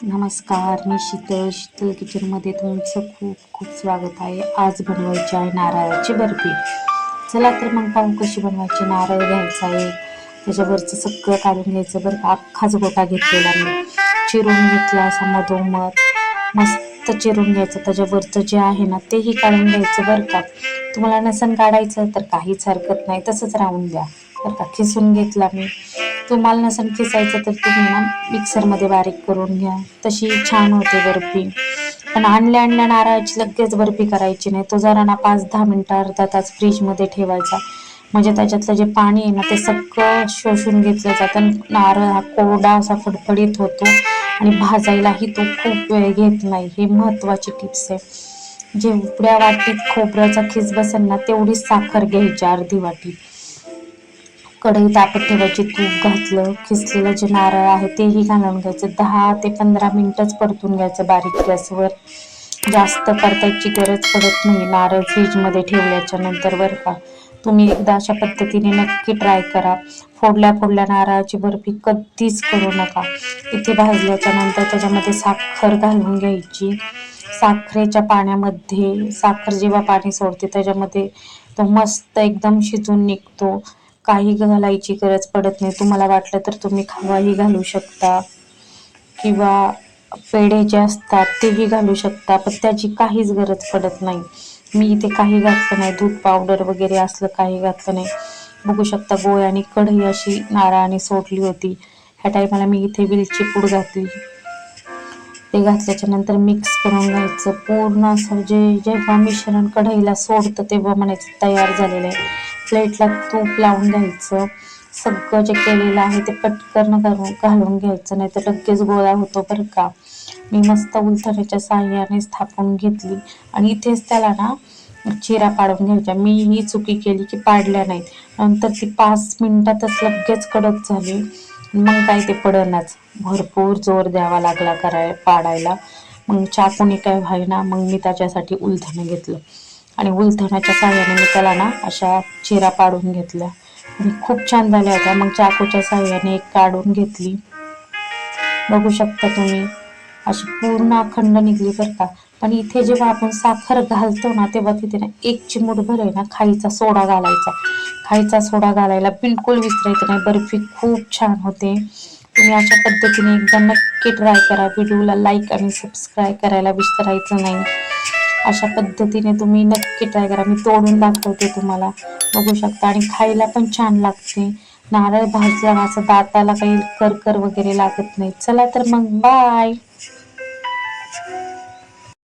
नमस्कार, मी शीतल किचनमध्ये तुमचं खूप खूप स्वागत आहे. आज बनवायची आहे नारळाची बर्फी. चला तर मग पाहू कशी बनवायची. नारळ घ्यायचा आहे, त्याच्यावरचं सगळं काढून घ्यायचं बरं का. अख्खाच गोटा घेतलेला मी चिरून घेतला असा मधोमध मस्त चिरून घ्यायचं. त्याच्यावरचं जे आहे ना तेही काढून घ्यायचं बरं का. तुम्हाला नसन काढायचं तर काहीच हरकत नाही, तसंच राहून द्या बरं का. खिसून घेतला मी. तुम्हाला नसेल खिसायचं तर तुम्ही ना मिक्सरमध्ये बारीक करून घ्या, तशी छान होते बर्फी. पण आणल्या नारळाची लगेच बर्फी करायची नाही. तो जरा ना 5-10 मिनटं अर्धा तास फ्रीजमध्ये ठेवायचा, म्हणजे त्याच्यातलं जे पाणी आहे ना ते सगळं शोषून घेतलं जातं. नारळ हा कोरडा असा फडफडीत होतो आणि भाजायलाही तो खूप वेळ घेत नाही. हे महत्त्वाची टिप्स आहे. जेवढ्या वाटीत खोबऱ्याचा खीस बसेल ना तेवढीच साखर घ्यायची, अर्धी वाटी. कढई तापत ठेवायची, तूप घातलं, खिसलेलं जे नारळ आहे तेही घालून घ्यायचं. 10 ते 15 मिनिटच परतून घ्यायचं बारीक गॅसवर. जास्त परतायची गरज पडत नाही नारळ फ्रीजमध्ये ठेवल्याच्या नंतर बरं का. तुम्ही एकदा अशा पद्धतीने नक्की ट्राय करा. फोडल्या नारळाची बर्फी कधीच करू नका. इथे भाजल्याच्या नंतर त्याच्यामध्ये साखर घालून घ्यायची. साखरेच्या पाण्यामध्ये साखर जेव्हा पाणी सोडते त्याच्यामध्ये तो मस्त एकदम शिजून निघतो. काही घालायची गरज पडत नाही. तुम्हाला वाटलं तर तुम्ही खवाही घालू शकता किंवा पेढे जे असतात तेही घालू शकता, पण त्याची काहीच गरज पडत नाही. मी इथे काही घातलं नाही, दूध पावडर वगैरे असलं काही घातलं नाही. बघू शकता गोळ्याने कढई अशी नारळाने सोडली होती. ह्या टायमाला मी इथे वेलची पूड घातली. ते घातल्याच्या नंतर मिक्स करून घ्यायचं पूर्ण असं. जेव्हा मिश्रण कढईला सोडतं तेव्हा म्हणायचं तयार झालेलं आहे. प्लेटला तूप लावून घ्यायचं. सगळं जे केलेलं आहे ते पटकन घालून घ्यायचं, नाही तर लगेच गोळा होतो बरं का. मी मस्त उलथण्याच्या साहाय्याने थापून घेतली आणि इथेच त्याला ना चिरा पाडून घ्यायच्या. मी ही चुकी केली की पाडल्या नाहीत. नंतर ती 5 मिनिटातच लगेच कडक झाली. मग काय ते पडनाच, भरपूर जोर द्यावा लागला पाडायला. मग चाकूने काय व्हायना, मग मी त्याच्यासाठी उलथणं घेतलं आणि उलथण्याच्या साहाय्याने मी त्याला ना अशा चिरा पाडून घेतल्या आणि खूप छान झाल्या होत्या. मग चाकूच्या साहाय्याने एक काढून घेतली. बघू शकता तुम्ही अशी पूर्ण अखंड निघली बरं का. पण इथे जेव्हा आपण साखर घालतो ना तेव्हा तिथे ना एक चिमूटभर आहे ना खायचा सोडा घालायचा. खायचा सोडा घालायला बिलकुल विसरायचं नाही, बर्फी खूप छान होते. तुम्ही अशा पद्धतीने एकदा नक्की ट्राय करा. व्हिडिओला लाईक आणि सबस्क्राईब करायला विसरायचं नाही. अशा पद्धतीने तुम्ही नक्की ट्राय करा. मी तोडून दाखवते तुम्हाला, बघू शकता. आणि खायला पण छान लागते. नारळ भाजला असं दाताला काही करकर वगैरे लागत नाही. चला तर मग बाय.